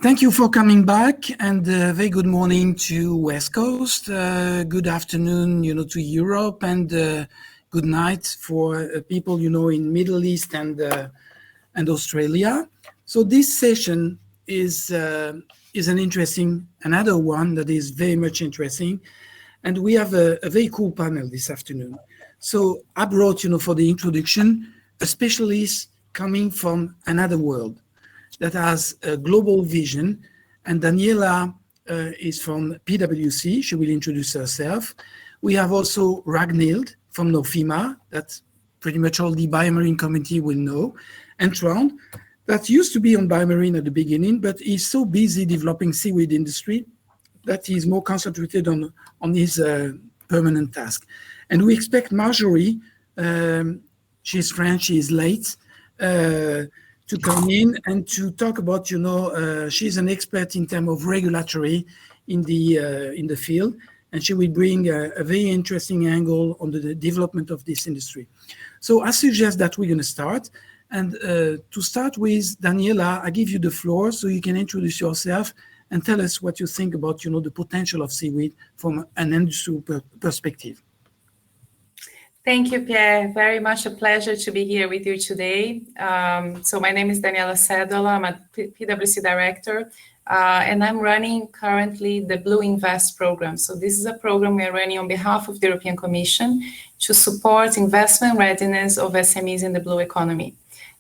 Thank you for coming back, and very good morning to West Coast. Good afternoon, to Europe, and good night for people, in Middle East and Australia. So this session is another one that is very much interesting, and we have a very cool panel this afternoon. So I brought, for the introduction, a specialist coming from another world that has a global vision. And Daniela is from PwC. She will introduce herself. We have also Ragnhild from Nofima, that pretty much all the BioMarine community will know. And Trond, that used to be on BioMarine at the beginning, but he's so busy developing seaweed industry that he's more concentrated on his permanent task. And we expect Marjorie, she's French, she is late, to come in and to talk about, she's an expert in terms of regulatory in the field, and she will bring a very interesting angle on the development of this industry. So I suggest that we're going to start. And to start with, Daniela, I give you the floor so you can introduce yourself and tell us what you think about, the potential of seaweed from an industry perspective. Thank you, Pierre. Very much a pleasure to be here with you today. So my name is Daniela Cedola. I'm a PwC director, and I'm running currently the Blue Invest program. So this is a program we are running on behalf of the European Commission to support investment readiness of SMEs in the blue economy.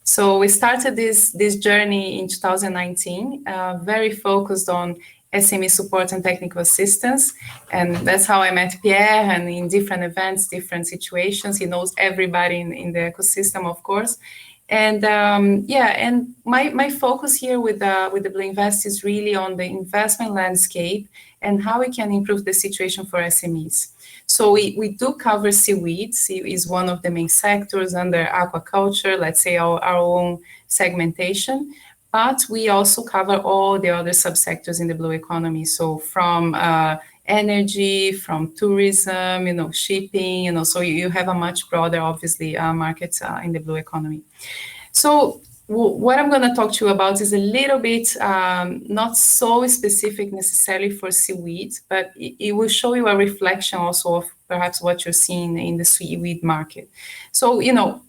So we started this journey in 2019, very focused on SME support and technical assistance. And that's how I met Pierre, and in different events, different situations. He knows everybody in the ecosystem, of course. And and my focus here with the Blue Invest is really on the investment landscape and how we can improve the situation for SMEs. So we do cover seaweeds. Seaweed is one of the main sectors under aquaculture, let's say our own segmentation. But we also cover all the other subsectors in the blue economy. So from energy, from tourism, shipping, so you have a much broader, obviously, market in the blue economy. So what I'm going to talk to you about is a little bit not so specific necessarily for seaweed, but it will show you a reflection also of perhaps what you're seeing in the seaweed market. So,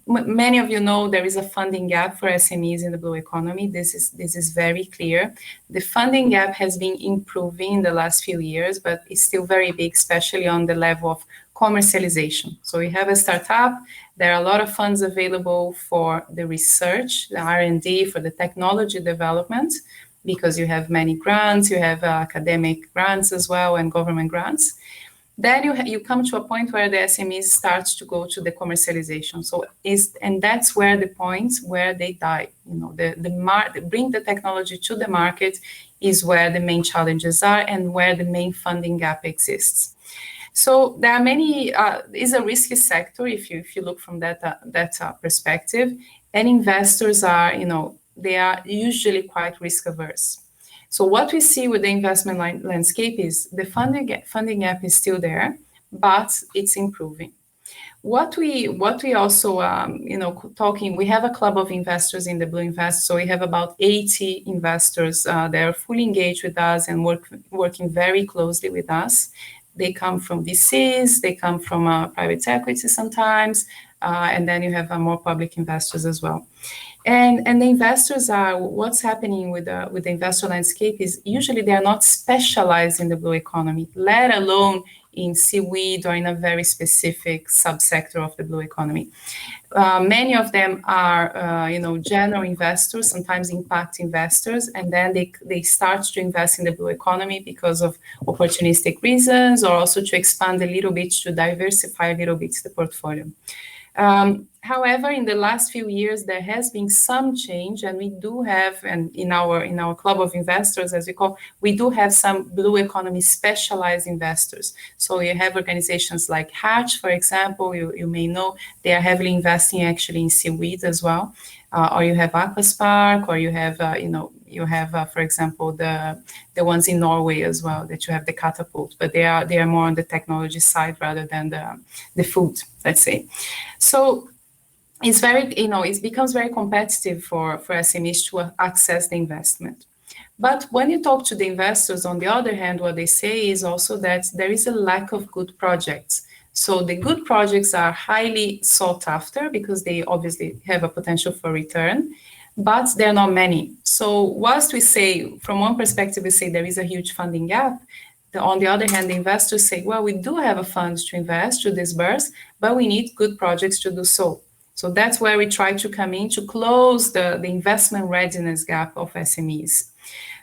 many of you know there is a funding gap for SMEs in the blue economy. This is very clear. The funding gap has been improving in the last few years, but it's still very big, especially on the level of commercialization. So you have a startup, there are a lot of funds available for the research, the R&D, for the technology development, because you have many grants, you have academic grants as well, and government grants. Then you come to a point where the SMEs start to go to the commercialization. And that's where the point where they die. Bring the technology to the market is where the main challenges are and where the main funding gap exists. So there are many. It's a risky sector if you look from that perspective, and investors are they are usually quite risk averse. So what we see with the investment landscape is the funding gap is still there, but it's improving. What we also talking. We have a club of investors in the Blue Invest, so we have about 80 investors. They are fully engaged with us and working very closely with us. They come from VCs, they come from private equity sometimes, and then you have more public investors as well. And the investors are, what's happening with the investor landscape is usually they are not specialized in the blue economy, let alone in seaweed or in a very specific subsector of the blue economy. Many of them are, general investors, sometimes impact investors, and then they start to invest in the blue economy because of opportunistic reasons, or also to expand a little bit, to diversify a little bit the portfolio. However, in the last few years, there has been some change, and we do have, and in our club of investors, as we call, we do have some blue economy specialized investors. So you have organizations like Hatch, for example, you may know, they are heavily investing actually in seaweed as well. Or you have Aquaspark, or you have, for example, the ones in Norway as well, that you have the Catapult, but they are more on the technology side rather than the food, let's say. So it's very, it becomes very competitive for SMEs to access the investment. But when you talk to the investors, on the other hand, what they say is also that there is a lack of good projects. So the good projects are highly sought after because they obviously have a potential for return, but there are not many. So whilst we say, from one perspective, we say there is a huge funding gap, on the other hand, the investors say, well, we do have a fund to invest, to disburse, but we need good projects to do so. So that's where we try to come in to close the investment readiness gap of SMEs.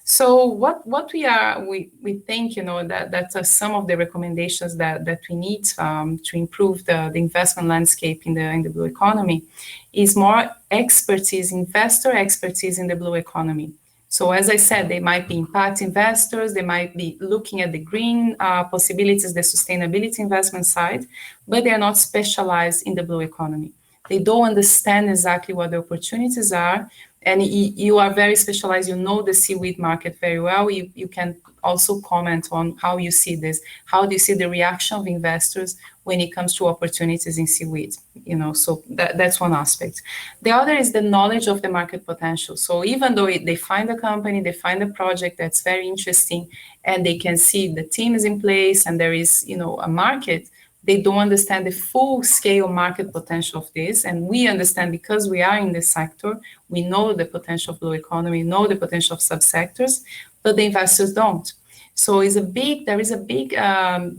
So what we think, that are some of the recommendations that we need to improve the investment landscape in the blue economy is more expertise, investor expertise in the blue economy. So as I said, they might be impact investors, they might be looking at the green possibilities, the sustainability investment side, but they are not specialized in the blue economy. They don't understand exactly what the opportunities are. And you are very specialized, you know the seaweed market very well. You can also comment on how you see this. How do you see the reaction of investors when it comes to opportunities in seaweed? So that's one aspect. The other is the knowledge of the market potential. So even though they find a company, they find a project that's very interesting, and they can see the team is in place and there is, a market, they don't understand the full scale market potential of this. And we understand because we are in this sector, we know the potential of blue economy, know the potential of subsectors, but the investors don't. So there is a big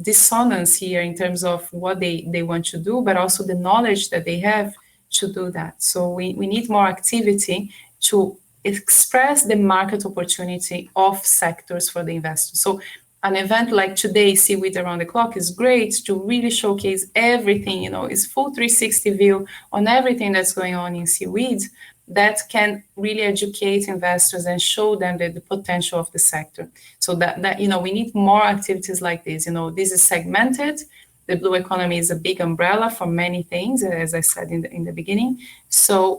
dissonance here in terms of what they want to do, but also the knowledge that they have to do that. So we need more activity to express the market opportunity of sectors for the investors. So an event like today, Seaweed Around the Clock, is great to really showcase everything, it's full 360 view on everything that's going on in seaweed that can really educate investors and show them the potential of the sector. So that we need more activities like this. This is segmented. The blue economy is a big umbrella for many things, as I said in the beginning. So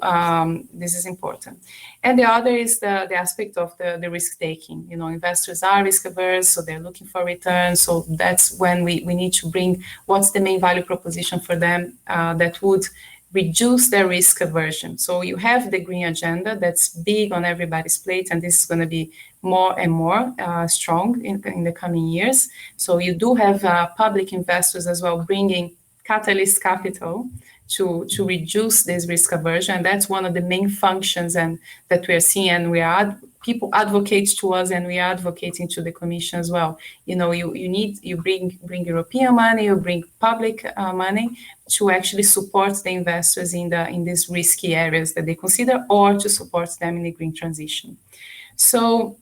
this is important. And the other is the aspect of the risk-taking. Investors are risk-averse, so they're looking for returns. So that's when we need to bring what's the main value proposition for them that would reduce their risk aversion. So you have the green agenda that's big on everybody's plate, and this is going to be more and more strong in the coming years. So you do have public investors as well bringing catalyst capital to reduce this risk aversion. And that's one of the main functions and that we are seeing, and people advocate to us, and we are advocating to the Commission as well. You bring European money, you bring public money to actually support the investors in these risky areas that they consider, or to support them in the green transition. So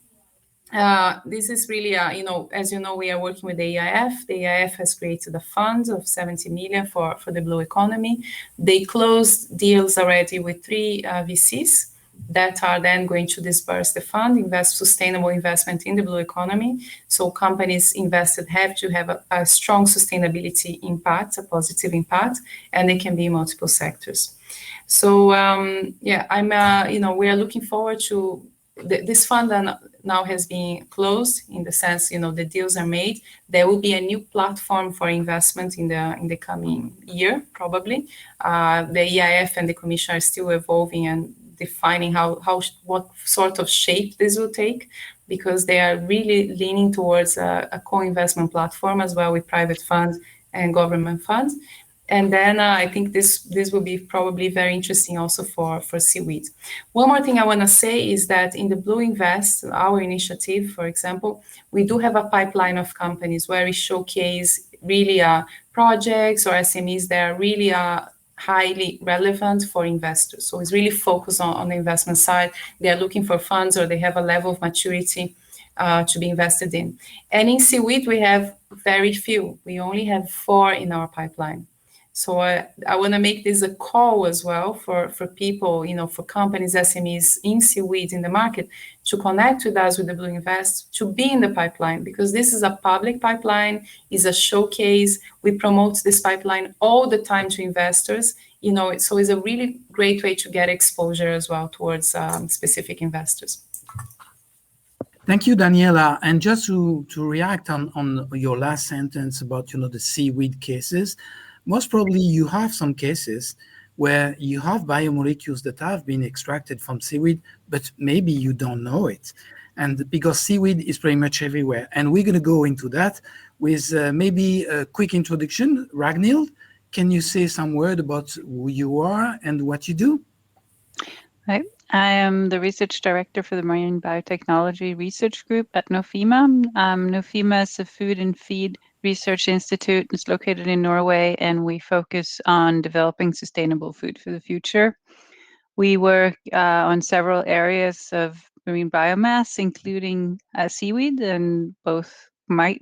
this is really, as you know, we are working with the EIF. The EIF has created a fund of 70 million for the blue economy. They closed deals already with 3 VCs that are then going to disburse the fund, sustainable investment in the blue economy. So companies invested have to have a strong sustainability impact, a positive impact, and they can be in multiple sectors. So we are looking forward to this fund now has been closed in the sense, the deals are made. There will be a new platform for investment in the coming year, probably. The EIF and the Commission are still evolving and defining what sort of shape this will take, because they are really leaning towards a co-investment platform as well with private funds and government funds. And then I think this will be probably very interesting also for seaweed. One more thing I want to say is that in the Blue Invest, our initiative, for example, we do have a pipeline of companies where we showcase really projects or SMEs that are really highly relevant for investors. So it's really focused on the investment side. They are looking for funds, or they have a level of maturity to be invested in. And in seaweed, we have very few. We only have 4 in our pipeline. So I want to make this a call as well for people, for companies, SMEs in seaweed in the market, to connect with us with the Blue Invest, to be in the pipeline, because this is a public pipeline, is a showcase. We promote this pipeline all the time to investors, so it's a really great way to get exposure as well towards specific investors. Thank you, Daniela. And just to react on your last sentence about, the seaweed cases, most probably you have some cases where you have biomolecules that have been extracted from seaweed, but maybe you don't know it. And because seaweed is pretty much everywhere. And we're going to go into that with maybe a quick introduction. Ragnhild, can you say some word about who you are and what you do? Right. I am the research director for the Marine Biotechnology Research Group at Nofima. Nofima is a food and feed research institute. It's located in Norway, and we focus on developing sustainable food for the future. We work on several areas of marine biomass, including seaweed, and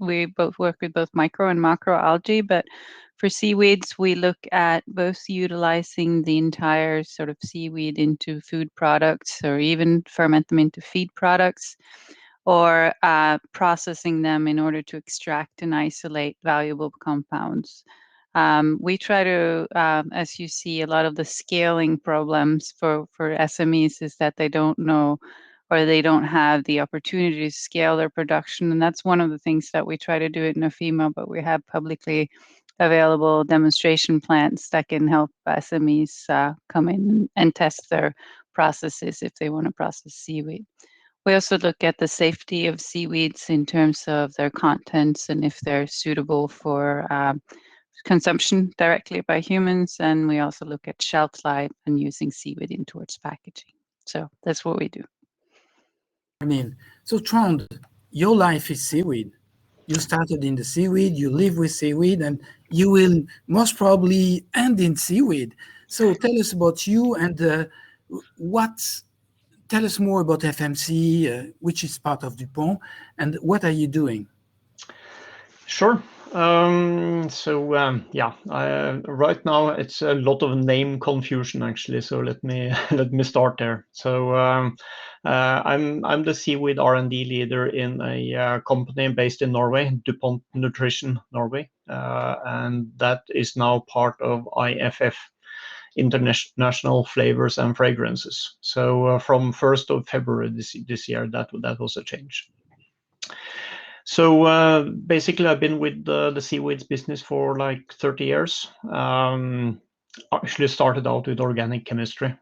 we both work with both micro and macro algae, but for seaweeds, we look at both utilizing the entire sort of seaweed into food products or even ferment them into feed products, or processing them in order to extract and isolate valuable compounds. We try to, as you see, a lot of the scaling problems for SMEs is that they don't know or they don't have the opportunity to scale their production. And that's one of the things that we try to do at Nofima, but we have publicly available demonstration plants that can help SMEs come in and test their processes if they want to process seaweed. We also look at the safety of seaweeds in terms of their contents and if they're suitable for consumption directly by humans. And we also look at shelf life and using seaweed in towards packaging. So that's what we do. So Trond, your life is seaweed. You started in the seaweed, you live with seaweed, and you will most probably end in seaweed. So tell us about you and tell us more about FMC, which is part of Dupont, and what are you doing? Sure. Right now it's a lot of name confusion actually. So let me start there. So I'm the seaweed R&D leader in a company based in Norway, Dupont Nutrition Norway, and that is now part of IFF, International Flavors and Fragrances. So from 1st of February this year, that was a change. So basically, I've been with the seaweeds business for like 30 years. Actually started out with organic chemistry,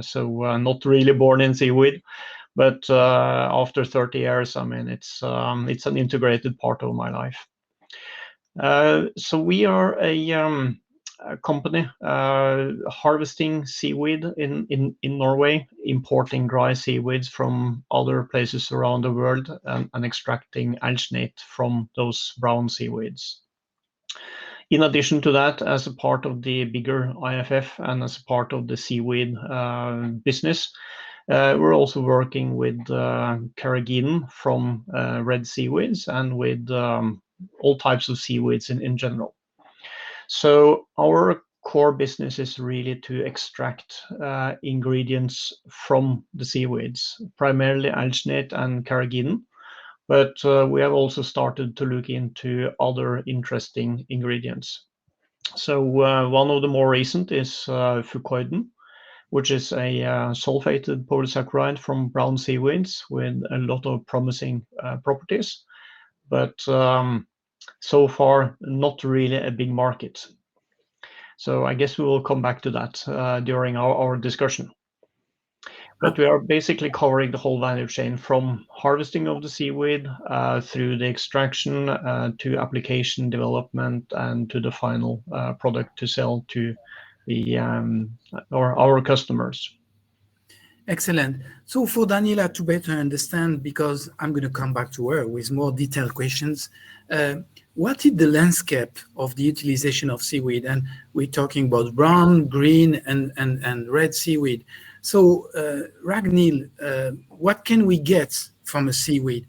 so not really born in seaweed, but after 30 years, I mean, it's an integrated part of my life. So we are a company harvesting seaweed in Norway, importing dry seaweeds from other places around the world, and extracting alginate from those brown seaweeds. In addition to that, as a part of the bigger IFF and as a part of the seaweed business, we're also working with carrageenan from red seaweeds and with all types of seaweeds in general. So our core business is really to extract ingredients from the seaweeds, primarily alginate and carrageenan, but we have also started to look into other interesting ingredients. So one of the more recent is fucoidan, which is a sulfated polysaccharide from brown seaweeds with a lot of promising properties, but so far not really a big market. So I guess we will come back to that during our discussion. But we are basically covering the whole value chain from harvesting of the seaweed through the extraction to application development and to the final product to sell to our customers. Excellent. So for Daniela to better understand, because I'm going to come back to her with more detailed questions, what is the landscape of the utilization of seaweed? And we're talking about brown, green, and red seaweed. So Ragnhild, what can we get from a seaweed?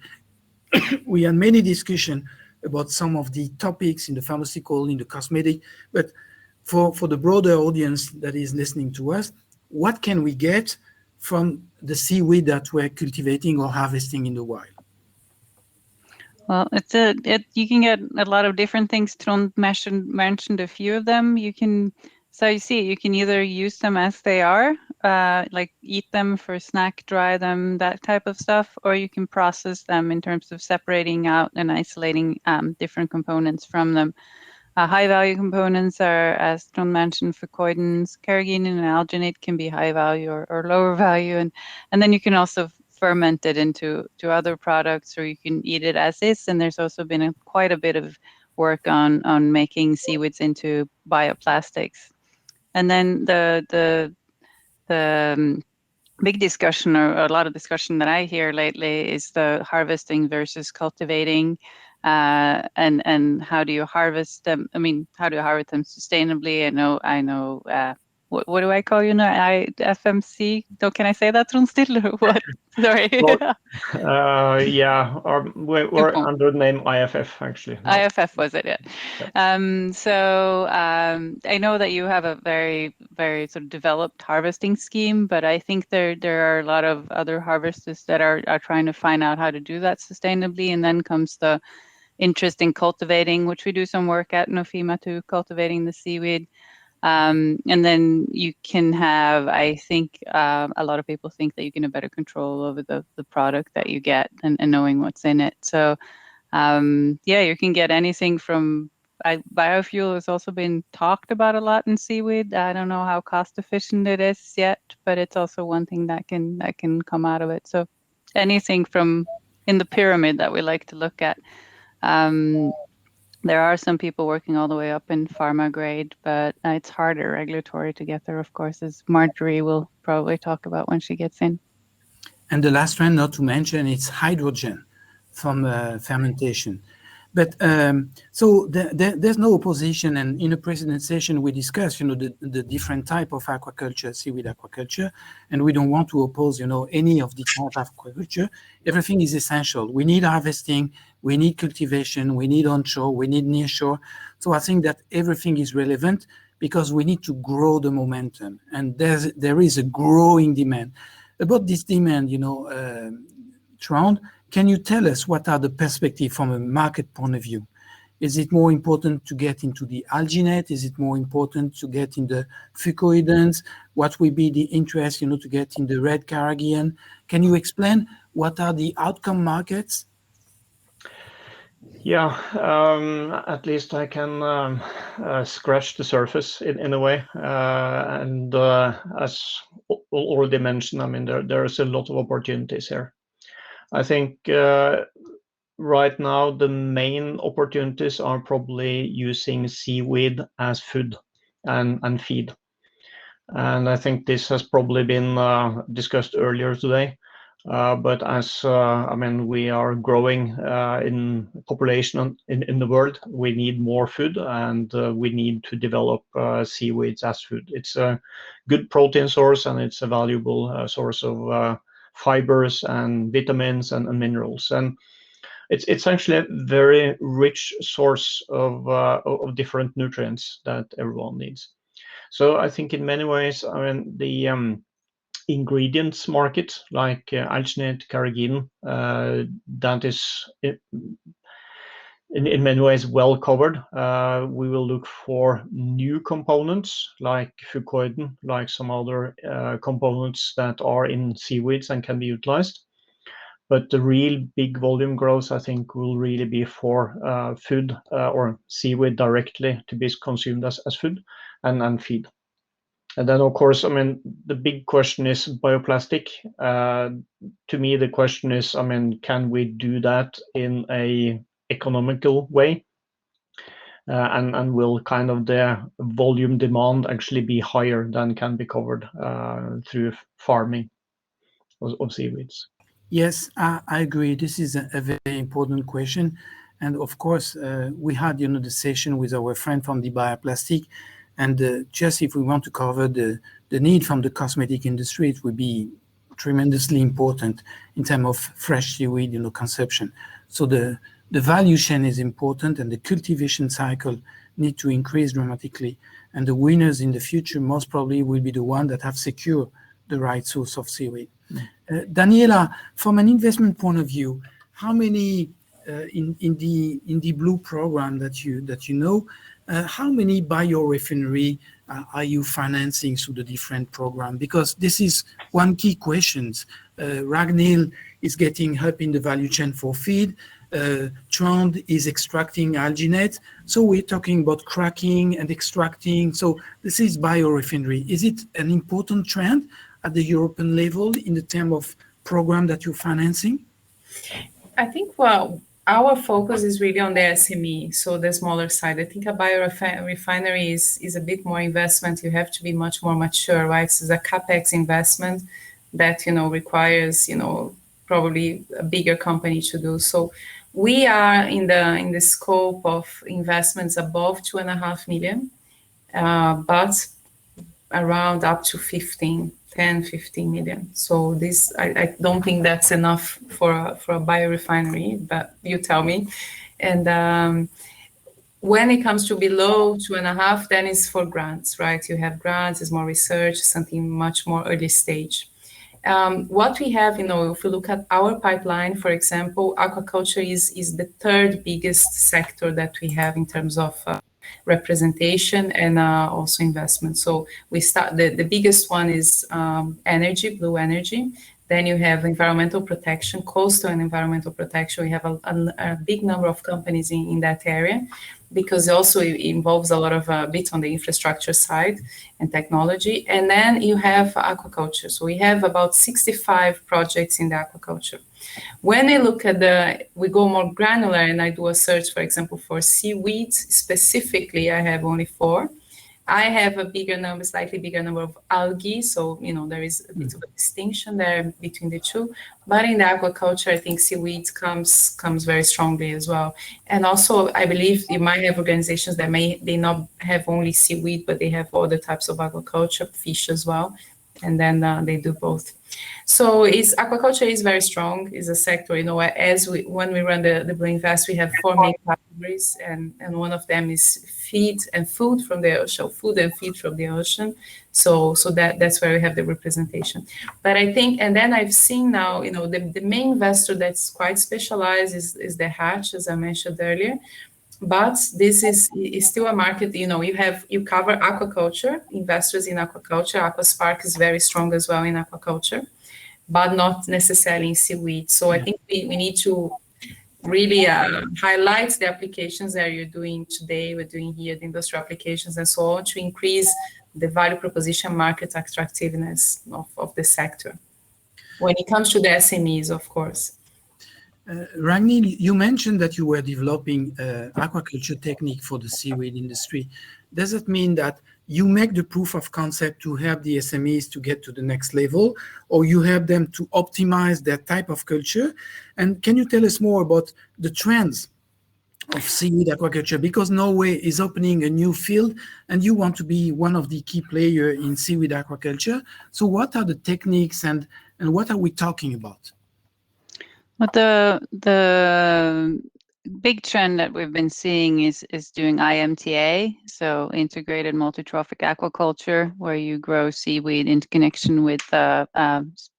We had many discussions about some of the topics in the pharmaceutical, in the cosmetic, but for the broader audience that is listening to us, what can we get from the seaweed that we're cultivating or harvesting in the wild? Well, you can get a lot of different things. Trond mentioned a few of them. You can either use them as they are, like eat them for snack, dry them, that type of stuff, or you can process them in terms of separating out and isolating different components from them. High-value components are, as Trond mentioned, fucoidins, carrageenan, and alginate can be high value or lower value, and then you can also ferment it into other products, or you can eat it as is. And there's also been quite a bit of work on making seaweeds into bioplastics. And then the big discussion, or a lot of discussion that I hear lately, is the harvesting versus cultivating, and how do you harvest them? I mean, how do you harvest them sustainably? I know. What do I call you now? FMC? No, can I say that, Trond, still? What? Sorry. Well, yeah, we're Dupont. under the name IFF, actually. No. IFF was it, yeah. So I know that you have a very, very sort of developed harvesting scheme, but I think there are a lot of other harvesters that are trying to find out how to do that sustainably. And then comes the interest in cultivating, which we do some work at Nofima too, cultivating the seaweed. And then you can have, I think, a lot of people think that you can have better control over the product that you get, and knowing what's in it. So yeah, you can get anything from biofuel has also been talked about a lot in seaweed. I don't know how cost efficient it is yet, but it's also one thing that can come out of it. So anything from in the pyramid that we like to look at. There are some people working all the way up in pharma grade, but it's harder regulatory to get there, of course, as Marjorie will probably talk about when she gets in. And the last one, not to mention, it's hydrogen from fermentation. But so there's no opposition, and in a presentation we discussed, the different type of aquaculture, seaweed aquaculture, and we don't want to oppose, any of the type of aquaculture. Everything is essential. We need harvesting, we need cultivation, we need onshore, we need nearshore. So I think that everything is relevant because we need to grow the momentum, and there is a growing demand. About this demand, Trond, can you tell us what are the perspectives from a market point of view? Is it more important to get into the alginate? Is it more important to get in the fucoidins? What will be the interest, to get in the red carrageen? Can you explain what are the outcome markets? Yeah, at least I can scratch the surface in a way. And as already mentioned, I mean, there's a lot of opportunities here. I think right now the main opportunities are probably using seaweed as food and feed. And I think this has probably been discussed earlier today. But as we are growing in population in the world, we need more food, and we need to develop seaweeds as food. It's a good protein source, and it's a valuable source of fibers and vitamins and minerals, and it's actually a very rich source of different nutrients that everyone needs. So I think in many ways, the ingredients market, like alginate, carrageen, that is in many ways well covered. We will look for new components like fucoidin, like some other components that are in seaweeds and can be utilized. But the real big volume growth, I think, will really be for food or seaweed directly to be consumed as food and feed. And then, of course, the big question is bioplastic. To me, the question is, can we do that in a economical way? And will kind of the volume demand actually be higher than can be covered through farming of seaweeds? Yes, I agree. This is a very important question. And of course, we had, the session with our friend from the bioplastic. And just if we want to cover the need from the cosmetic industry, it would be tremendously important in terms of fresh seaweed, consumption. So the value chain is important, and the cultivation cycle need to increase dramatically. And the winners in the future most probably will be the ones that have secured the right source of seaweed. Daniela, from an investment point of view, how many in the Blue program that you know, how many biorefinery are you financing through the different programs? Because this is one key question. Ragnhild is getting up in the value chain for feed, Trond is extracting alginate. So we're talking about cracking and extracting. So this is biorefinery. Is it an important trend at the European level in the term of program that you're financing? I think, well, our focus is really on the SME, so the smaller side. I think a biorefinery is a bit more investment. You have to be much more mature, right? So it's a CapEx investment that, requires, probably a bigger company to do. So we are in the scope of investments above 2.5 million, but around up to 15 million. So this, I don't think that's enough for a biorefinery, but you tell me. And when it comes to below 2.5, then it's for grants, right? You have grants, it's more research, something much more early stage. What we have, if you look at our pipeline, for example, aquaculture is the third biggest sector that we have in terms of representation and also investment. So we start, the biggest one is energy, blue energy. Then you have environmental protection, coastal and environmental protection. We have a big number of companies in that area, because also it involves a lot of bit on the infrastructure side and technology. And then you have aquaculture. So we have about 65 projects in the aquaculture. When I look at we go more granular and I do a search, for example, for seaweeds specifically, I have only 4. I have a slightly bigger number of algae. So, there is a bit of a distinction there between the two. But in the aquaculture, I think seaweeds comes very strongly as well. And also, I believe you might have organizations that they not have only seaweed, but they have other types of aquaculture, fish as well. And then they do both. So aquaculture is very strong. It's a sector, when we run the Blue Invest, we have 4 main categories, and one of them is feed and food from the ocean, food and feed from the ocean. So that's where we have the representation. But I think, and then I've seen now, the main investor that's quite specialized is the Hatch, as I mentioned earlier. But this is still a market, you cover aquaculture, investors in aquaculture. Aquaspark is very strong as well in aquaculture, but not necessarily in seaweed. So I think we need to really highlight the applications that you're doing today, we're doing here, the industrial applications and so on, to increase the value proposition market attractiveness of the sector. When it comes to the SMEs, of course. Ragnhild, you mentioned that you were developing aquaculture technique for the seaweed industry. Does it mean that you make the proof of concept to help the SMEs to get to the next level, or you help them to optimize their type of culture? And can you tell us more about the trends of seaweed aquaculture? Because Norway is opening a new field and you want to be one of the key players in seaweed aquaculture. So what are the techniques and what are we talking about? But the big trend that we've been seeing is doing IMTA, so integrated multi-trophic aquaculture, where you grow seaweed in connection with, for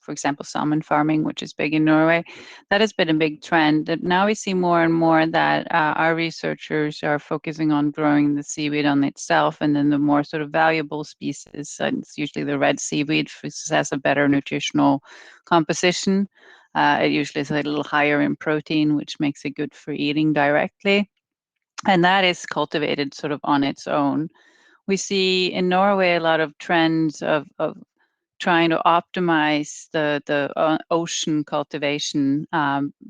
example, salmon farming, which is big in Norway. That has been a big trend. Now we see more and more that our researchers are focusing on growing the seaweed on itself, and then the more sort of valuable species, and it's usually the red seaweed, which has a better nutritional composition. It usually is a little higher in protein, which makes it good for eating directly. And that is cultivated sort of on its own. We see in Norway a lot of trends of trying to optimize the ocean cultivation,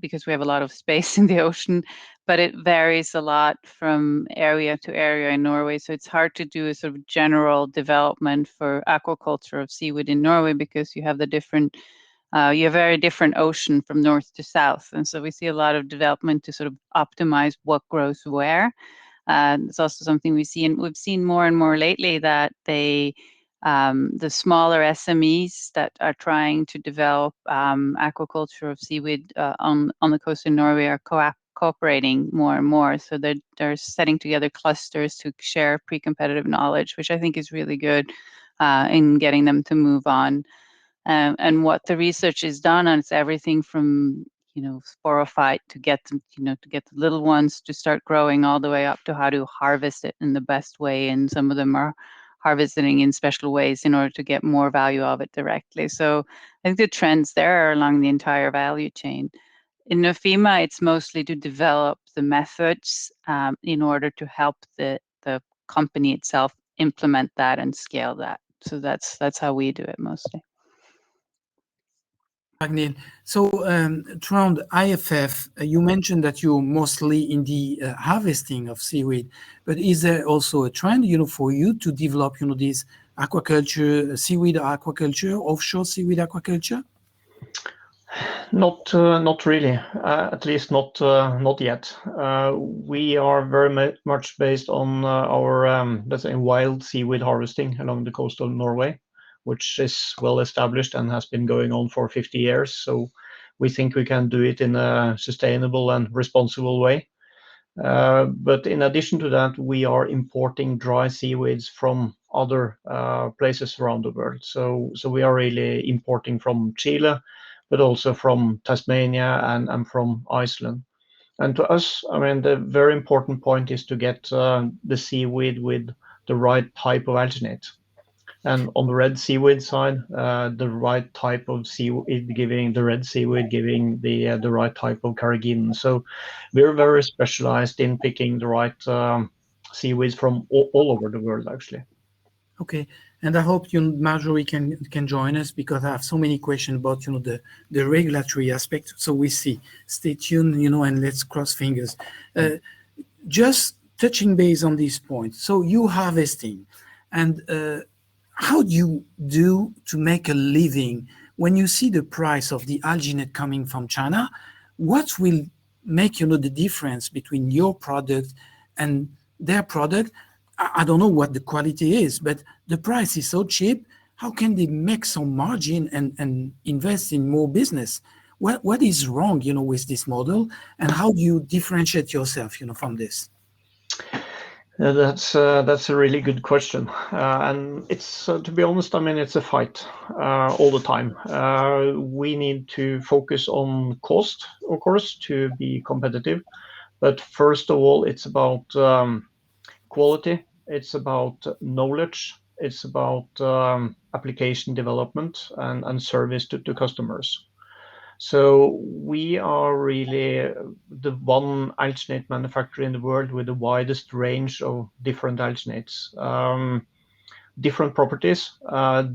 because we have a lot of space in the ocean, but it varies a lot from area to area in Norway. So it's hard to do a sort of general development for aquaculture of seaweed in Norway, because you have you have very different ocean from north to south. And so we see a lot of development to sort of optimize what grows where. It's also something we see, and we've seen more and more lately that the smaller SMEs that are trying to develop aquaculture of seaweed on the coast in Norway are cooperating more and more. So they're setting together clusters to share pre-competitive knowledge, which I think is really good in getting them to move on. And what the research is done on, it's everything from sporophyte to get them, to get the little ones to start growing, all the way up to how to harvest it in the best way. And some of them are harvesting in special ways in order to get more value of it directly. So I think the trends there are along the entire value chain. in Nofima, it's mostly to develop the methods in order to help the company itself implement that and scale that. So that's how we do it mostly. Ragnhild. So, Trond, IFF, you mentioned that you're mostly in the harvesting of seaweed, but is there also a trend, for you to develop, this aquaculture, seaweed aquaculture, offshore seaweed aquaculture? Not really, at least not yet. We are very much based on our, let's say, wild seaweed harvesting along the coast of Norway, which is well established and has been going on for 50 years. So we think we can do it in a sustainable and responsible way. But in addition to that, we are importing dry seaweeds from other places around the world. So we are really importing from Chile, but also from Tasmania and from Iceland. And to us, I mean, the very important point is to get the seaweed with the right type of alginate. And on the red seaweed side, the right type of seaweed giving the red seaweed giving the right type of carrageenan. So we're very specialized in picking the right seaweeds from all over the world, actually. Okay, and I hope Marjorie can join us, because I have so many questions about the regulatory aspect. So we see. Stay tuned, and let's cross fingers. Just touching base on this point. So you harvesting, and how do you do to make a living when you see the price of the alginate coming from China? What will make the difference between your product and their product? I don't know what the quality is, but the price is so cheap. How can they make some margin and invest in more business? What is wrong, with this model, and how do you differentiate yourself, from this? That's a really good question, and it's to be honest, I mean, it's a fight all the time. We need to focus on cost, of course, to be competitive, but first of all, it's about quality, it's about knowledge, it's about application development and service to customers. So we are really the one alginate manufacturer in the world with the widest range of different alginates, different properties,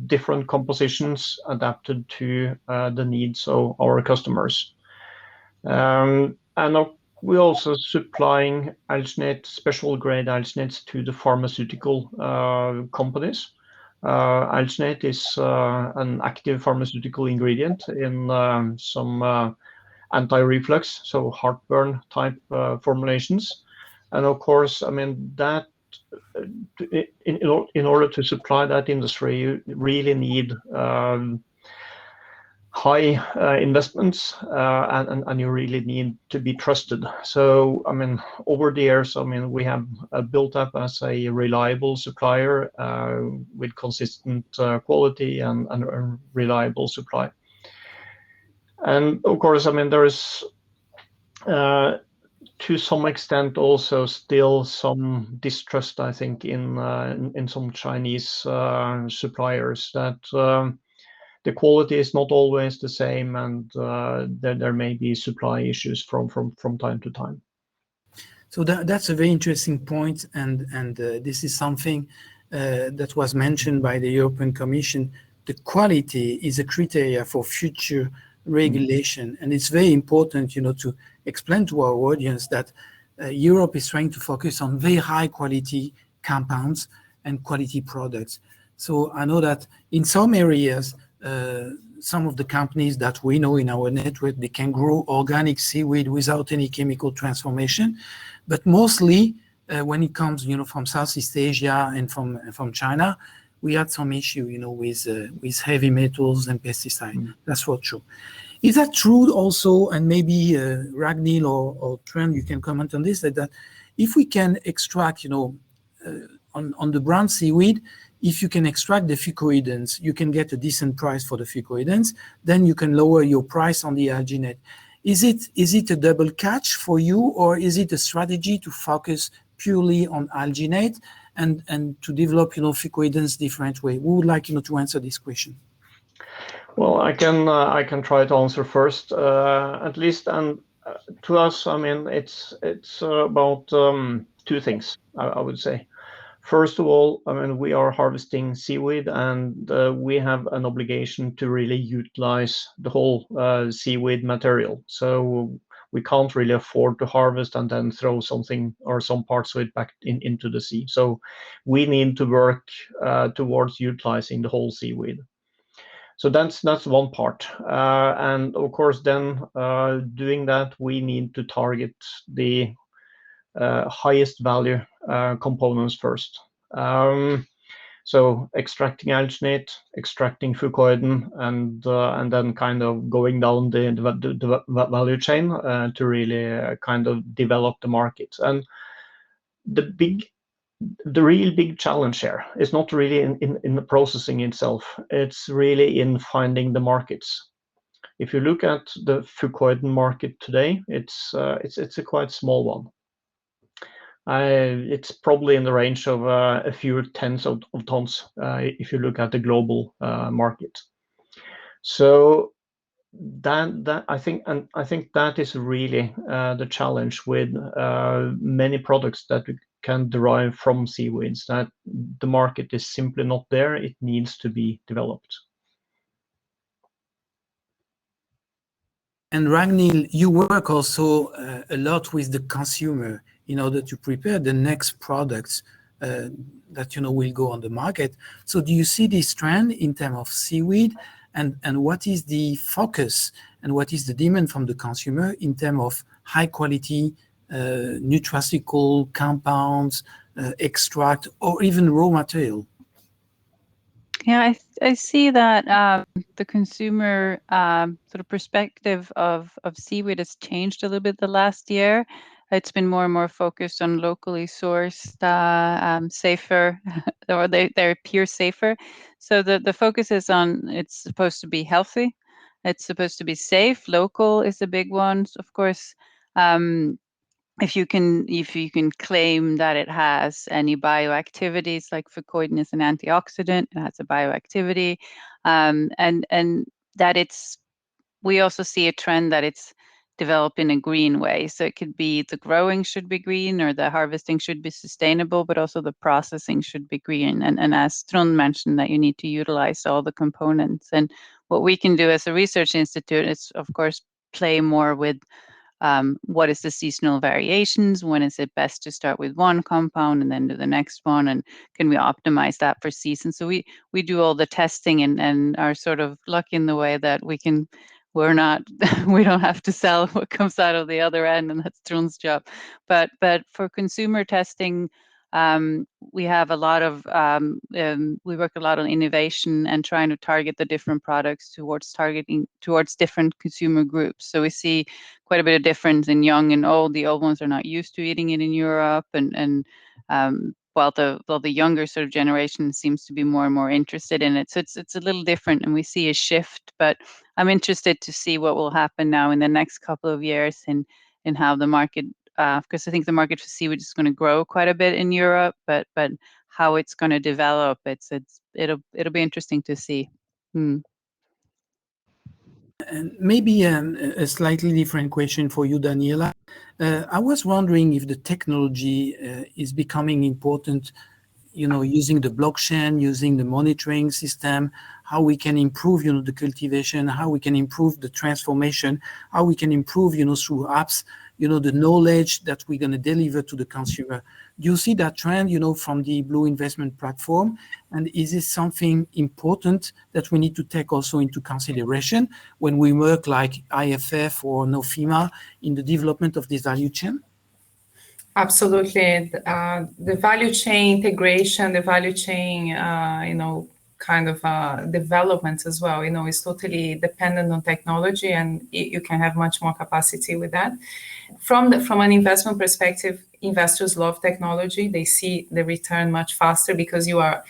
different compositions adapted to the needs of our customers. And we're also supplying alginate, special grade alginates to the pharmaceutical companies. Alginate is an active pharmaceutical ingredient in some anti-reflux, so heartburn type formulations. And of course, I mean, that in order to supply that industry, you really need high investments and you really need to be trusted. So, I mean, over the years, I mean, we have built up as a reliable supplier with consistent quality and a reliable supply. And of course, I mean, there is to some extent also still some distrust, I think, in some Chinese suppliers, that the quality is not always the same, and there may be supply issues from time to time. So that's a very interesting point, and this is something that was mentioned by the European Commission. The quality is a criteria for future regulation, and it's very important, to explain to our audience that Europe is trying to focus on very high quality compounds and quality products. So I know that in some areas, some of the companies that we know in our network, they can grow organic seaweed without any chemical transformation. But mostly when it comes, from Southeast Asia and from China, we had some issue, with heavy metals and pesticides. That's for sure. Is that true also? And maybe Ragnhild or Trond, you can comment on this, that if we can extract, on the brown seaweed, if you can extract the fucoidans, you can get a decent price for the fucoidans, then you can lower your price on the alginate. Is it a double catch for you, or is it a strategy to focus purely on alginate and to develop, fucoidans different way? We would like, to answer this question. Well, I can try to answer first, at least, and to us, I mean, it's about two things, I would say. First of all, I mean, we are harvesting seaweed, and we have an obligation to really utilize the whole seaweed material. So we can't really afford to harvest and then throw something or some parts of it back into the sea. So we need to work towards utilizing the whole seaweed. So that's one part, and of course, then doing that, we need to target the highest value components first. So extracting alginate, extracting fucoiden, and then kind of going down the value chain to really kind of develop the markets. And the real big challenge here is not really in the processing itself. It's really in finding the markets. If you look at the fucoiden market today, it's a quite small one. It's probably in the range of a few tens of tons if you look at the global market. So that I think that is really the challenge with many products that we can derive from seaweeds, that the market is simply not there. It needs to be developed. And Ragnhild, you work also a lot with the consumer in order to prepare the next products that will go on the market. So do you see this trend in terms of seaweed, and what is the focus and what is the demand from the consumer in terms of high quality nutraceutical compounds, extract, or even raw material? Yeah, I see that the consumer sort of perspective of seaweed has changed a little bit the last year. It's been more and more focused on locally sourced, safer, or they appear safer. So the focus is on, it's supposed to be healthy, it's supposed to be safe. Local is a big one, of course. If you can claim that it has any bioactivities, like fucoiden is an antioxidant, it has a bioactivity, and that we also see a trend that it's developed in a green way. So it could be the growing should be green, or the harvesting should be sustainable, but also the processing should be green. And as Trond mentioned, that you need to utilize all the components. And what we can do as a research institute is, of course, play more with what is the seasonal variations? When is it best to start with one compound and then do the next one? And can we optimize that for season? So we do all the testing and are sort of lucky in the way that we don't have to sell what comes out of the other end, and that's Trond's job. But for consumer testing, we have a lot of we work a lot on innovation and trying to target the different products towards different consumer groups. So we see quite a bit of difference in young and old. The old ones are not used to eating it in Europe, and while the younger sort of generation seems to be more and more interested in it. So it's a little different, and we see a shift. But I'm interested to see what will happen now in the next couple of years in how the market, because I think the market for seaweed is going to grow quite a bit in Europe, but how it's going to develop, it'll be interesting to see. And maybe a slightly different question for you, Daniela. I was wondering if the technology is becoming important, using the blockchain, using the monitoring system, how we can improve, the cultivation, how we can improve the transformation, how we can improve, through apps, the knowledge that we're going to deliver to the consumer. Do you see that trend, from the Blue Investment Platform? And is this something important that we need to take also into consideration when we work like IFF or Nofima in the development of this value chain? Absolutely. The value chain integration, the value chain, kind of development as well, is totally dependent on technology, and you can have much more capacity with that. From an investment perspective, investors love technology. They see the return much faster because you are,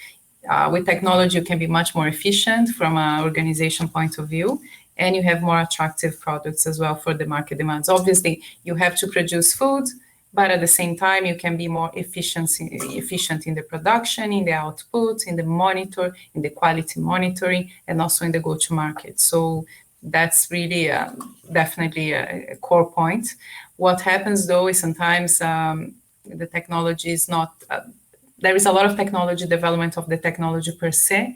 with technology, you can be much more efficient from an organization point of view, and you have more attractive products as well for the market demands. Obviously, you have to produce food, but at the same time, you can be more efficient in the production, in the output, in the quality monitoring, and also in the go-to-market. So that's really definitely a core point. What happens though is sometimes the technology is not, there is a lot of technology development of the technology per se,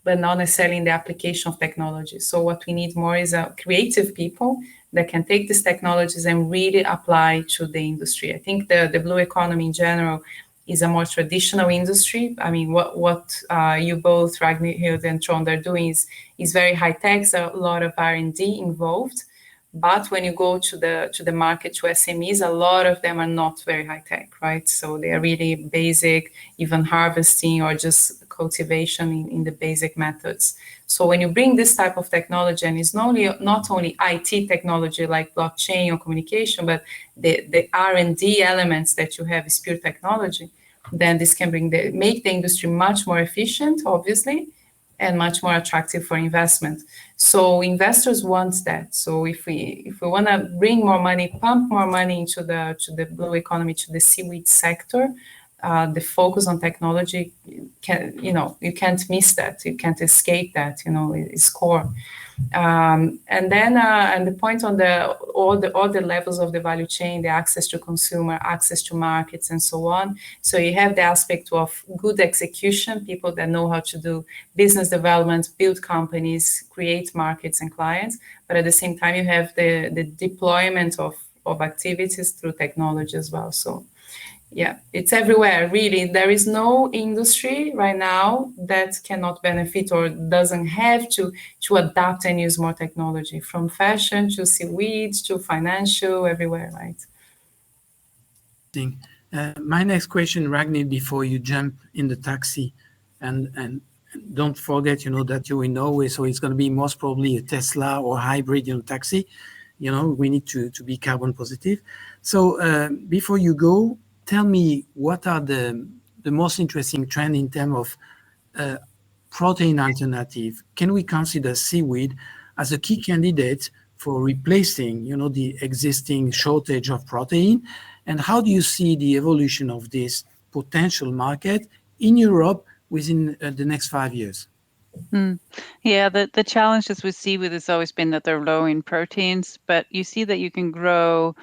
but not necessarily in the application of technology. So what we need more is creative people that can take these technologies and really apply to the industry. I think the blue economy in general is a more traditional industry. I mean, what you both, Ragnhild and Trond, are doing is very high tech. There's a lot of R&D involved. But when you go to the market, to SMEs, a lot of them are not very high tech, right? So they are really basic, even harvesting or just cultivation in the basic methods. So when you bring this type of technology, and it's not only IT technology like blockchain or communication, but the R&D elements that you have is pure technology, then this can make the industry much more efficient, obviously, and much more attractive for investment. So investors want that. So if we want to bring more money, pump more money into the blue economy, to the seaweed sector, the focus on technology you can't miss that. You can't escape that. It's core. And the point on all the levels of the value chain, the access to consumer, access to markets, and so on. So you have the aspect of good execution, people that know how to do business development, build companies, create markets and clients. But at the same time, you have the deployment of activities through technology as well. So yeah, it's everywhere, really. There is no industry right now that cannot benefit or doesn't have to adapt and use more technology, from fashion to seaweeds to financial, everywhere, right? My next question, Ragnhild, before you jump in the taxi, and don't forget, that you're in Norway, so it's going to be most probably a Tesla or hybrid, taxi. We need to be carbon positive. So before you go, tell me, what are the most interesting trend in terms of protein alternative? Can we consider seaweed as a key candidate for replacing, the existing shortage of protein? And how do you see the evolution of this potential market in Europe within the next 5 years? Yeah, the challenges with seaweed has always been that they're low in proteins, but you see that you can grow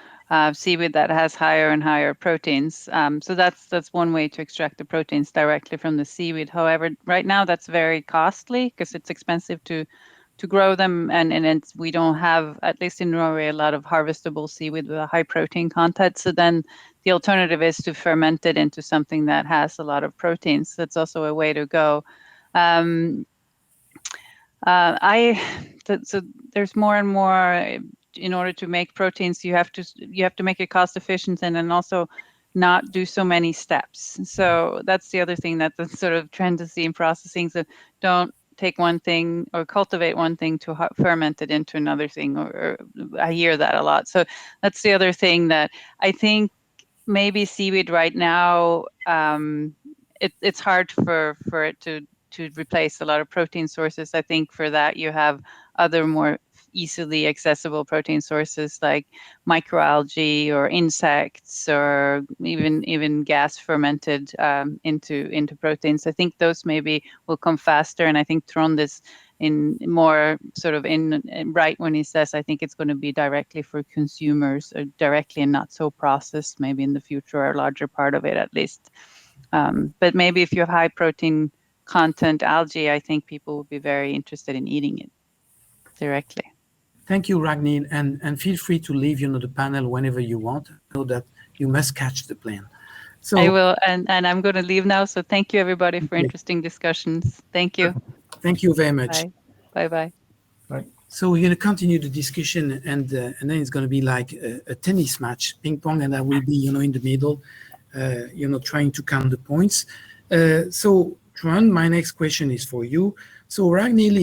seaweed that has higher and higher proteins. So that's one way to extract the proteins directly from the seaweed. However, right now that's very costly because it's expensive to grow them, and we don't have, at least in Norway, a lot of harvestable seaweed with a high protein content. So then the alternative is to ferment it into something that has a lot of proteins. That's also a way to go. So there's more and more. In order to make proteins, you have to make it cost efficient, and then also not do so many steps. So that's the other thing, that the sort of trend to see in processing. So don't take one thing or cultivate one thing to ferment it into another thing, or I hear that a lot. So that's the other thing that I think maybe seaweed right now, it's hard for it to replace a lot of protein sources. I think for that you have other more easily accessible protein sources like microalgae or insects, or even gas fermented into proteins. I think those maybe will come faster, and I think Trond is in more sort of in right when he says I think it's going to be directly for consumers, or directly and not so processed, maybe in the future, or a larger part of it at least. But maybe if you have high protein content algae, I think people will be very interested in eating it directly. Thank you, Ragnhild, and feel free to leave, the panel whenever you want. Know that you must catch the plane. So I will, and I'm going to leave now. So thank you, everybody, for interesting discussions. Thank you. Thank you very much. Bye. Bye. So we're going to continue the discussion, and then it's going to be like a tennis match, ping pong, and I will be, in the middle, trying to count the points. So Trond, my next question is for you. So Ragnhild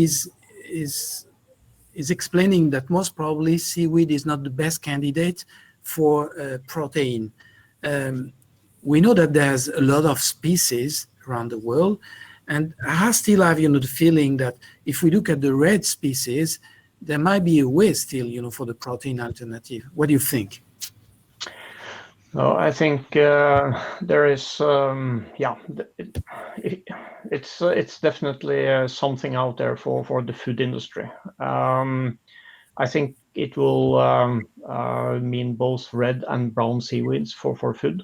is explaining that most probably seaweed is not the best candidate for protein. We know that there's a lot of species around the world, and I still have, the feeling that if we look at the red species, there might be a way still, for the protein alternative. What do you think? No, I think there is, it's definitely something out there for the food industry. I think it will mean both red and brown seaweeds for food.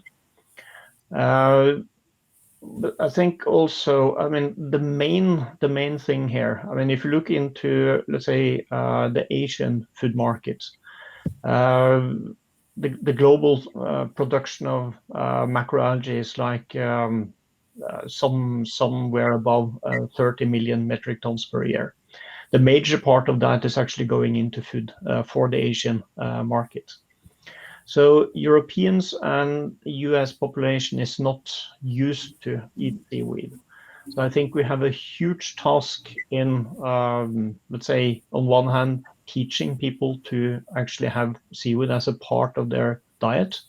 But I think also, I mean, the main thing here, I mean, if you look into, let's say, the Asian food markets, the global production of macroalgae is like somewhere above 30 million metric tons per year. The major part of that is actually going into food for the Asian market. So Europeans and US population is not used to eat seaweed. So I think we have a huge task in, let's say, on one hand, teaching people to actually have seaweed as a part of their diet.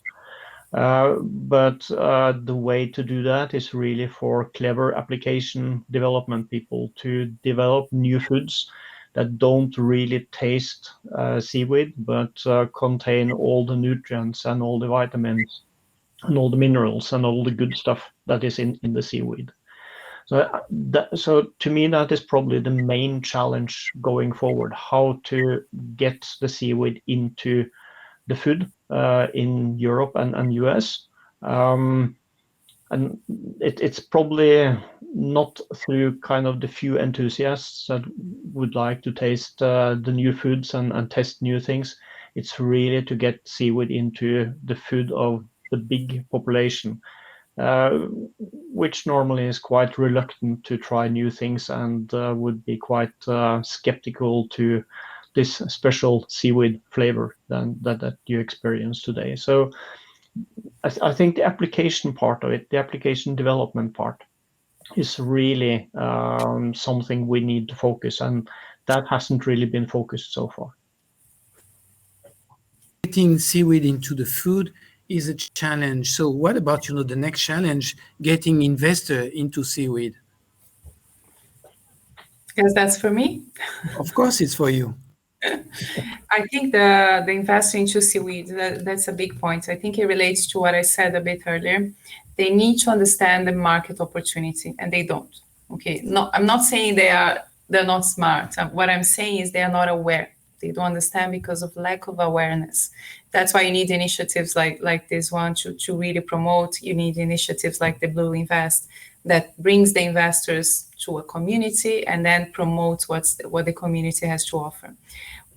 But the way to do that is really for clever application development people to develop new foods that don't really taste seaweed, but contain all the nutrients and all the vitamins and all the minerals and all the good stuff that is in the seaweed. So to me, that is probably the main challenge going forward, how to get the seaweed into the food in Europe and US. And it's probably not through kind of the few enthusiasts that would like to taste the new foods and test new things. It's really to get seaweed into the food of the big population, which normally is quite reluctant to try new things and would be quite skeptical to this special seaweed flavor that you experience today. So I think the application part of it, the application development part, is really something we need to focus, and that hasn't really been focused so far. Getting seaweed into the food is a challenge. So what about, the next challenge, getting investor into seaweed? Because that's for me. Of course it's for you. I think the investor into seaweed, that's a big point. I think it relates to what I said a bit earlier. They need to understand the market opportunity, and they don't. Okay, no, I'm not saying they're not smart. What I'm saying is they are not aware. They don't understand because of lack of awareness. That's why you need initiatives like this one to really promote. You need initiatives like the Blue Invest that brings the investors to a community and then promotes what the community has to offer.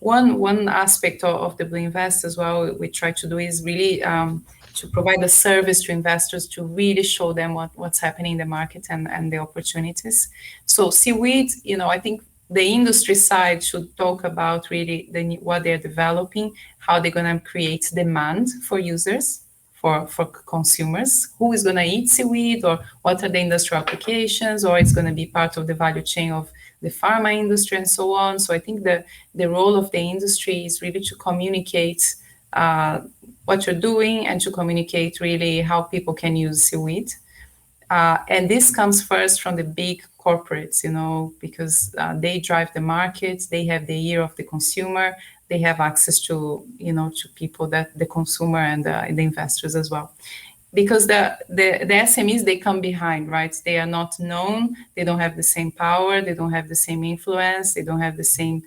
One aspect of the Blue Invest as well, we try to do is really to provide a service to investors to really show them what's happening in the market and the opportunities. So seaweed, I think the industry side should talk about really what they're developing, how they're going to create demand for users, for consumers, who is going to eat seaweed, or what are the industrial applications, or it's going to be part of the value chain of the pharma industry and so on. So I think the role of the industry is really to communicate what you're doing and to communicate really how people can use seaweed. And this comes first from the big corporates, because they drive the market, they have the ear of the consumer, they have access to, to people, that the consumer and the investors as well. Because the SMEs, they come behind, right? They are not known, they don't have the same power, they don't have the same influence, they don't have the same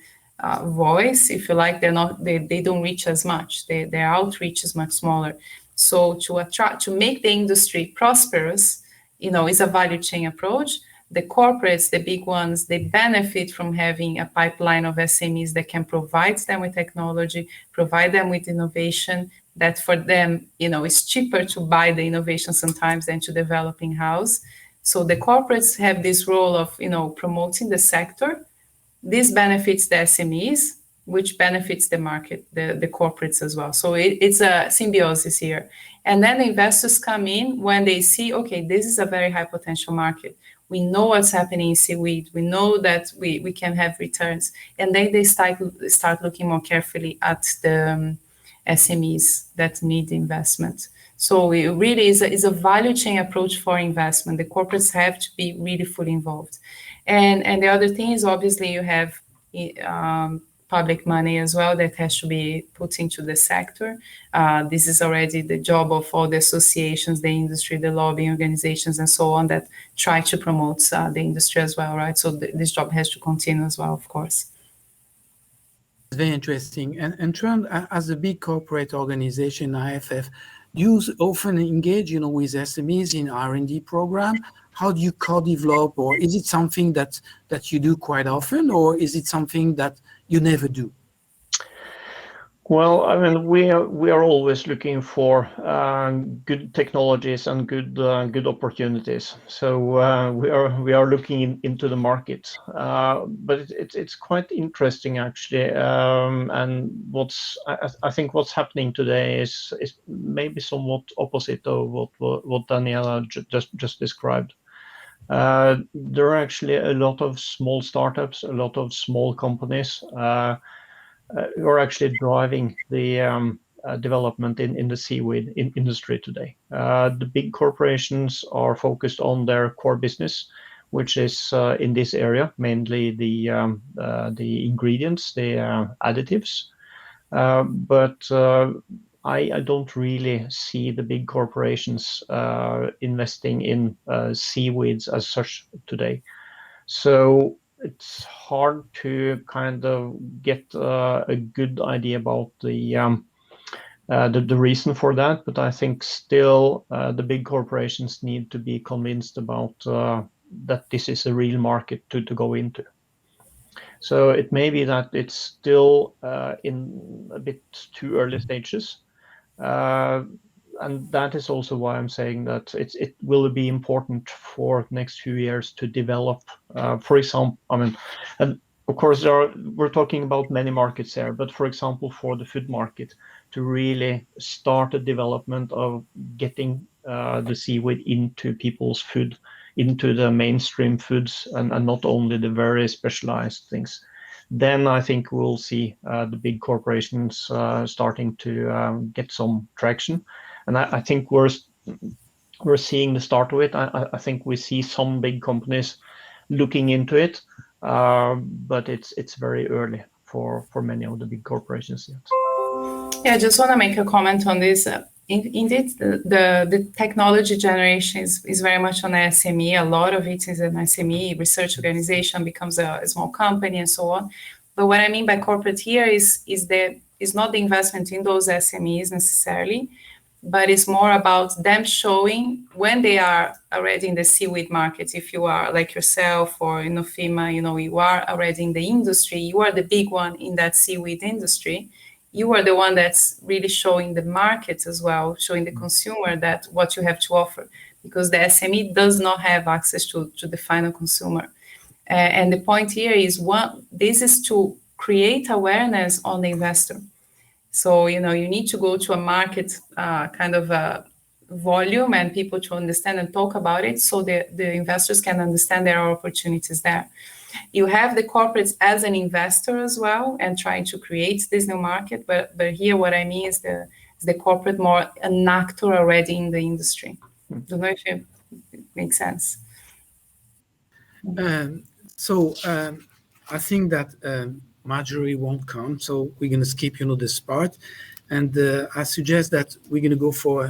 voice, if you like. They don't reach as much. Their outreach is much smaller. So to make the industry prosperous, is a value chain approach. The corporates, the big ones, they benefit from having a pipeline of SMEs that can provide them with technology, provide them with innovation, that for them, it's cheaper to buy the innovation sometimes than to develop in-house. So the corporates have this role of, promoting the sector. This benefits the SMEs, which benefits the market, the corporates as well. So it's a symbiosis here. And then the investors come in when they see, okay, this is a very high potential market. We know what's happening in seaweed. We know that we can have returns. And then they start looking more carefully at the SMEs that need investment. So it really is a value chain approach for investment. The corporates have to be really fully involved. And the other thing is, obviously, you have public money as well that has to be put into the sector. This is already the job of all the associations, the industry, the lobbying organizations, and so on that try to promote the industry as well, right? So this job has to continue as well, of course. It's very interesting. And Trond, as a big corporate organization, IFF, you often engage, with SMEs in R&D program. How do you co-develop, or is it something that you do quite often, or is it something that you never do? Well, I mean, we are always looking for good technologies and good opportunities. So we are looking into the market, but it's quite interesting actually. And I think what's happening today is maybe somewhat opposite of what Daniela just described. There are actually a lot of small startups, a lot of small companies. Who are actually driving the development in the seaweed industry today. The big corporations are focused on their core business, which is in this area mainly the ingredients, the additives. But I don't really see the big corporations investing in seaweeds as such today. So it's hard to kind of get a good idea about the reason for that, but I think still the big corporations need to be convinced about that this is a real market to go into. So it may be that it's still in a bit too early stages. And that is also why I'm saying that it will be important for the next few years to develop, for example, I mean, and of course we're talking about many markets here, but for example, for the food market, to really start a development of getting the seaweed into people's food, into the mainstream foods, and not only the very specialized things. Then I think we'll see the big corporations starting to get some traction. And I think we're seeing the start of it. I think we see some big companies looking into it, but it's very early for many of the big corporations yet. Yeah, I just want to make a comment on this. Indeed, the technology generation is very much on the SME. A lot of it is an SME research organization, becomes a small company and so on. But what I mean by corporate here is not the investment in those SMEs necessarily, but it's more about them showing when they are already in the seaweed market. If you are like yourself or in Nofima, you are already in the industry, you are the big one in that seaweed industry. You are the one that's really showing the market as well, showing the consumer that what you have to offer, because the SME does not have access to the final consumer. And the point here is this is to create awareness on the investor. So, you need to go to a market kind of volume and people to understand and talk about it so the investors can understand there are opportunities there. You have the corporates as an investor as well and trying to create this new market. But here what I mean is the corporate more an actor already in the industry. Don't know if it makes sense. So I think that Marjorie won't come, so we're going to skip, this part. And I suggest that we're going to go for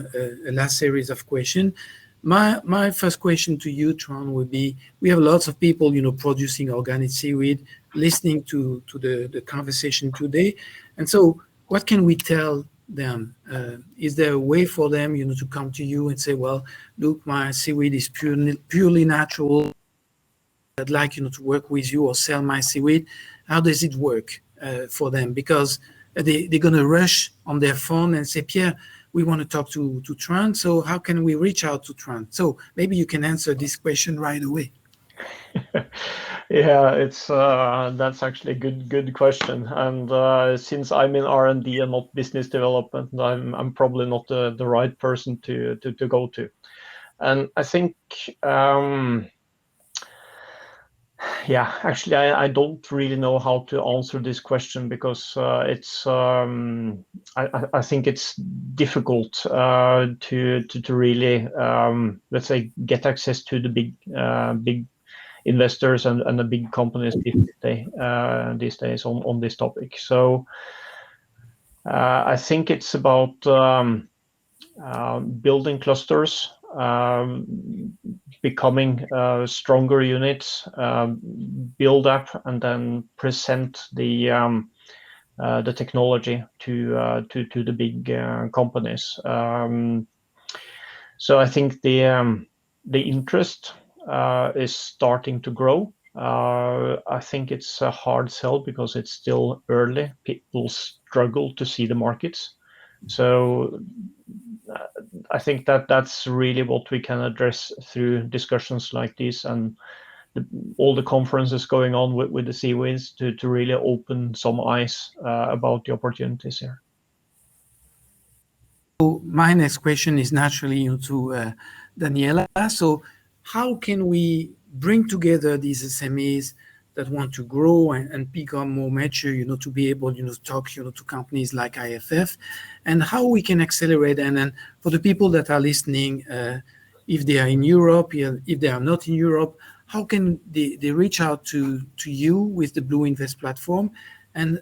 a last series of questions. My first question to you, Trond, would be, we have lots of people, producing organic seaweed, listening to the conversation today. And so what can we tell them? Is there a way for them, to come to you and say, well, look, my seaweed is purely natural. I'd like, to work with you or sell my seaweed. How does it work for them? Because they're going to rush on their phone and say, Pierre, we want to talk to Trond. So how can we reach out to Trond? So maybe you can answer this question right away. Yeah, that's actually a good question. And since I'm in R&D and not business development, I'm probably not the right person to go to. And I think, yeah, actually, I don't really know how to answer this question because it's I think it's difficult to really let's say get access to the big investors and the big companies these days on this topic. So I think it's about building clusters, becoming stronger units, build up, and then present the technology to the big companies. So I think the interest is starting to grow. I think it's a hard sell because it's still early. People struggle to see the markets. So I think that's really what we can address through discussions like this and all the conferences going on with the Seaweeds to really open some eyes about the opportunities here. So my next question is naturally to Daniela. So how can we bring together these SMEs that want to grow and become more mature, to be able, to talk, to companies like IFF, and how we can accelerate? And then for the people that are listening, if they are in Europe, if they are not in Europe, how can they reach out to you with the Blue Invest platform? And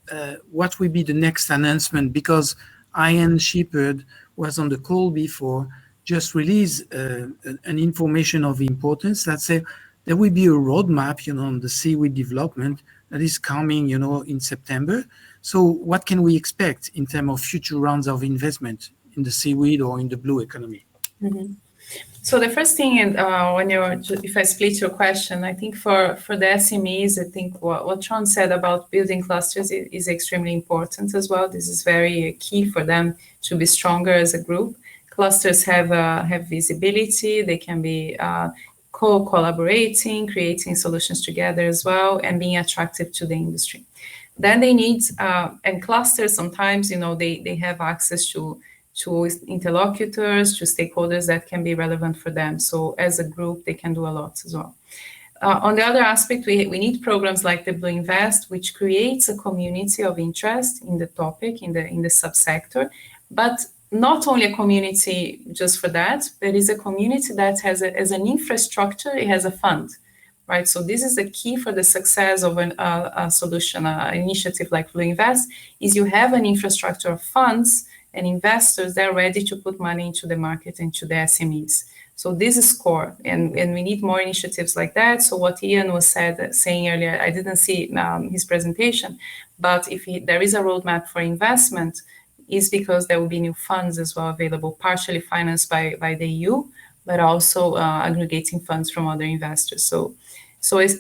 what will be the next announcement? Because Ian Shepherd was on the call before, just released an information of importance that said there will be a roadmap, on the seaweed development that is coming, in September. So what can we expect in terms of future rounds of investment in the seaweed or in the blue economy? Mm-hmm. So the first thing, if I split your question, I think for the SMEs, I think what Trond said about building clusters is extremely important as well. This is very key for them to be stronger as a group. Clusters have visibility. They can be collaborating, creating solutions together as well, and being attractive to the industry. Then they need, and clusters sometimes, they have access to interlocutors, to stakeholders that can be relevant for them. So as a group, they can do a lot as well. On the other aspect, we need programs like the Blue Invest, which creates a community of interest in the topic, in the subsector, but not only a community just for that, but is a community that has as an infrastructure, it has a fund, right? So this is the key for the success of a solution, an initiative like Blue Invest, is you have an infrastructure of funds and investors that are ready to put money into the market and to the SMEs. So this is core, and we need more initiatives like that. So what Ian was saying earlier, I didn't see his presentation, but if there is a roadmap for investment, is because there will be new funds as well available, partially financed by the EU, but also aggregating funds from other investors. So it's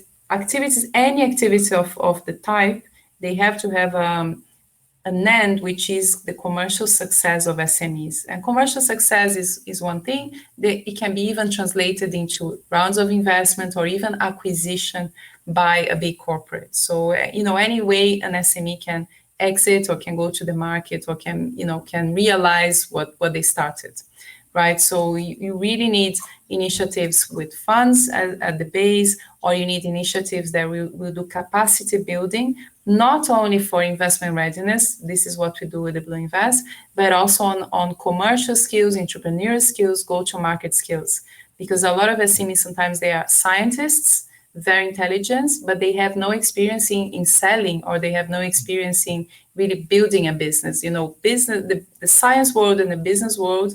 any activity of the type, they have to have an end, which is the commercial success of SMEs. And commercial success is one thing. It can be even translated into rounds of investment or even acquisition by a big corporate. So, any way an SME can exit or can go to the market or can realize what they started, right? So you really need initiatives with funds at the base, or you need initiatives that will do capacity building, not only for investment readiness, this is what we do with the Blue Invest, but also on commercial skills, entrepreneurial skills, go-to-market skills. Because a lot of SMEs, sometimes they are scientists, very intelligent, but they have no experience in selling, or they have no experience in really building a business. The science world and the business world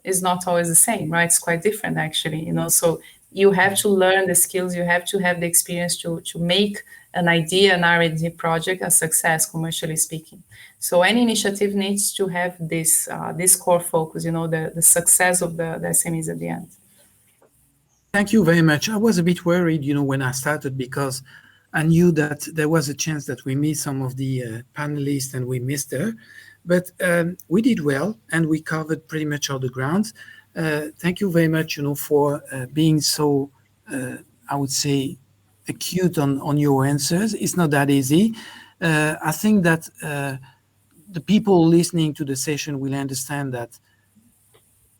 is not always the same, right? It's quite different, actually. So you have to learn the skills, you have to have the experience to make an idea, an R&D project, a success, commercially speaking. So any initiative needs to have this core focus, the success of the SMEs at the end. Thank you very much. I was a bit worried, when I started, because I knew that there was a chance that we missed some of the panelists and we missed her. But we did well, and we covered pretty much all the ground. Thank you very much, for being so, I would say, acute on your answers. It's not that easy. I think that the people listening to the session will understand that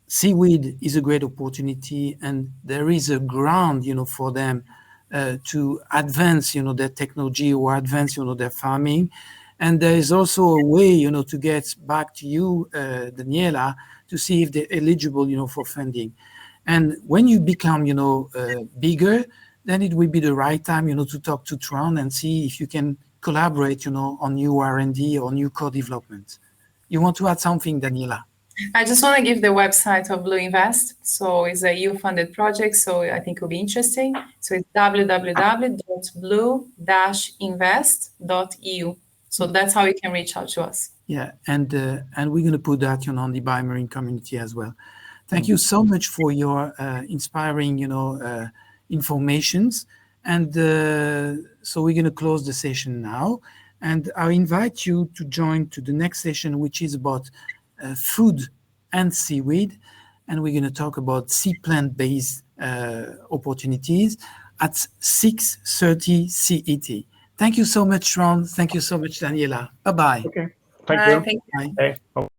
seaweed is a great opportunity, and there is a ground, for them to advance, their technology or advance, their farming. And there is also a way, to get back to you, Daniela, to see if they're eligible, for funding. And when you become, bigger, then it will be the right time, to talk to Trond and see if you can collaborate, on new R&D or new co-development. You want to add something, Daniela? I just want to give the website of Blue Invest. So it's a EU-funded project, so I think it will be interesting. So it's www.blue-invest.eu. So that's how you can reach out to us. Yeah, and we're going to put that, on the BioMarine community as well. Thank you so much for your inspiring, informations. And so we're going to close the session now. And I invite you to join to the next session, which is about food and seaweed. And we're going to talk about sea plant-based opportunities at 6:30 CET. Thank you so much, Trond. Thank you so much, Daniela. Bye-bye. Okay. Thank you. Thank you. Bye. Okay.